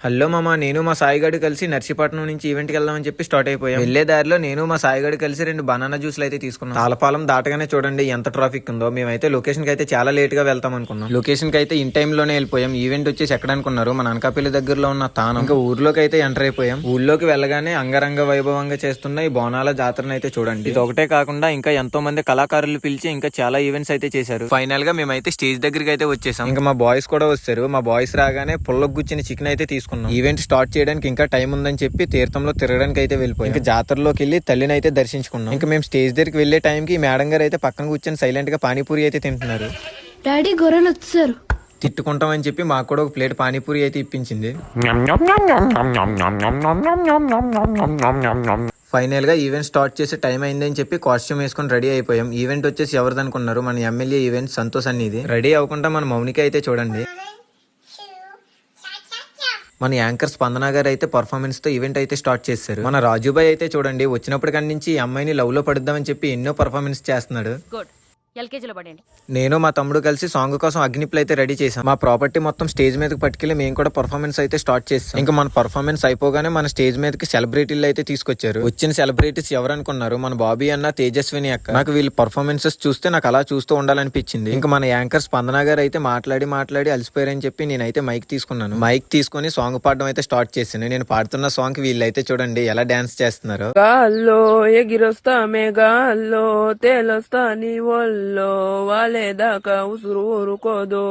Hello మామ, నేను మా సాయిగాడు కలిసి నర్సీపట్నం నుంచి ఈవెంట్కి వెళ్దామని చెప్పి స్టార్ట్ అయిపోయాం. వెళ్లే దారిలో నేను మా సాయిగాడు కలిసి 2 బనానా జ్యూస్లు అయితే తీసుకున్నాం. తాళపాలెం దాటగానే చూడండి ఎంత ట్రాఫిక్ ఉందో. మేమైతే లొకేషన్ కి అయితే చాలా లేట్ గా వెళ్తాం అనుకున్నాం. లొకేషన్ కి అయితే ఇన్ టైమ్ లోనే వెళ్ళిపోయాం. ఈవెంట్ వచ్చేసి ఎక్కడ అనుకున్నారు, మన అనకాపల్లి దగ్గరలో ఉన్న తానం. ఇంకా ఊర్లోకి అయితే ఎంటర్ అయిపోయాం. ఊర్లోకి వెళ్ళగానే అంగరంగ వైభవంగా చేస్తున్న ఈ బోనాల జాతరను అయితే చూడండి. ఇది ఒకటే కాకుండా ఇంకా ఎంతో మంది కళాకారులు పిలిచి ఇంకా చాలా ఈవెంట్స్ అయితే చేశారు. ఫైనల్ గా మేమైతే స్టేజ్ దగ్గరికి అయితే వచ్చేసాం. ఇంకా మా బాయ్స్ కూడా వచ్చారు. మా బాయ్స్ రాగానే పుల్లకు గుచ్చిన చికెన్ అయితే తీసుకున్నాం. ఈవెంట్ స్టార్ట్ చేయడానికి ఇంకా టైం ఉందని చెప్పి తీర్థంలో తిరగడానికి అయితే వెళ్ళిపోయాం. ఇంకా జాతరలోకి వెళ్ళి తల్లిని అయితే దర్శించుకున్నాం. ఇంకా మేము స్టేజ్ దగ్గరికి వెళ్లే టైంకి మేడం గారు అయితే పక్కన కూర్చొని సైలెంట్ గా పానీపూరి అయితే తింటున్నారు. డాడీ గొర్రెలు వచ్చారు. తిట్టుకుంటామని చెప్పి మాకు కూడా ఒక ప్లేట్ పానీపూరి అయితే ఇప్పించింది. ఫైనల్ గా ఈవెంట్ స్టార్ట్ చేసే టైం అయిందని చెప్పి కాస్ట్యూమ్ వేసుకొని రెడీ అయిపోయాం. ఈవెంట్ వచ్చేసి ఎవరిది అనుకున్నారు, మన ఎమ్మెల్యే ఈవెంట్ సంతోష్ అన్నిది. రెడీ అవ్వకుండా మన మౌనిక అయితే చూడండి. మన యాంకర్ స్పందన గారు అయితే పర్ఫార్మెన్స్ తో ఈవెంట్ అయితే స్టార్ట్ చేశారు. మన రాజుబాయ్ అయితే చూడండి, వచ్చినప్పటి కాడి నుంచి ఈ అమ్మాయిని లవ్ లో పడుద్దామని చెప్పి ఎన్నో పర్ఫార్మెన్స్ చేస్తున్నాడు. ఎల్కేజీలో పడండి. నేను మా తమ్ముడు కలిసి సాంగ్ కోసం అగ్నిప్లు అయితే రెడీ చేసాం. మా ప్రాపర్టీ మొత్తం స్టేజ్ మీదకి పట్టుకెళ్ళి మేము కూడా పర్ఫార్మెన్స్ అయితే స్టార్ట్ చేసాం. ఇంకా మన పర్ఫార్మెన్స్ అయిపోగానే మన స్టేజ్ మీదకి సెలబ్రిటీలు అయితే తీసుకొచ్చారు. వచ్చిన సెలబ్రిటీస్ ఎవరు అనుకున్నారు, మన బాబీ అన్న, తేజస్విని అక్క. నాకు వీళ్ళ పర్ఫార్మెన్సెస్ చూస్తే నాకు అలా చూస్తూ ఉండాలనిపించింది. ఇంకా మన యాంకర్ స్పందన గారు అయితే మాట్లాడి అలసిపోయారని చెప్పి నేనైతే మైక్ తీసుకున్నాను. మైక్ తీసుకుని సాంగ్ పాడడం అయితే స్టార్ట్ చేశాను. నేను పాడుతున్న సాంగ్ కి వీళ్ళైతే చూడండి ఎలా డాన్స్ చేస్తున్నారు. గాల్లో ఎగిరొస్తా మేఘాల్లో తేలొస్తా నీ ఒళ్ళో వాలేదాకా ఉసురు ఊరుకోదు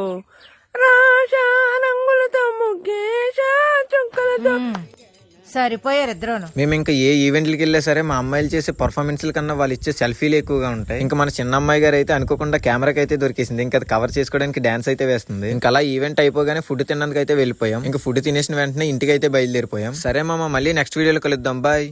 రాషా రంగులతో ముగ్గేశా చుక్కలతో. సరిపోయారు ఇద్దరును. మేము ఇంకా ఏ ఈవెంట్లకి వెళ్ళా సరే మా అమ్మాయిలు చేసే పర్ఫార్మెన్స్ల కన్నా వాళ్ళు ఇచ్చే సెల్ఫీలు ఎక్కువగా ఉంటాయి. ఇంకా మన చిన్న అమ్మాయి గారు అయితే అనుకోకుండా కెమెరాకి అయితే దొరికేసింది. ఇంకా అది కవర్ చేసుకోవడానికి డాన్స్ అయితే వేస్తుంది. ఇంకా అలా ఈవెంట్ అయిపోగానే ఫుడ్ తినడానికి అయితే వెళ్ళిపోయాం. ఇంకా ఫుడ్ తినేసిన వెంటనే ఇంటికి అయితే బయలుదేరిపోయాం. సరే మామ, మళ్ళీ నెక్స్ట్ వీడియోలో కలుద్దాం. బాయ్.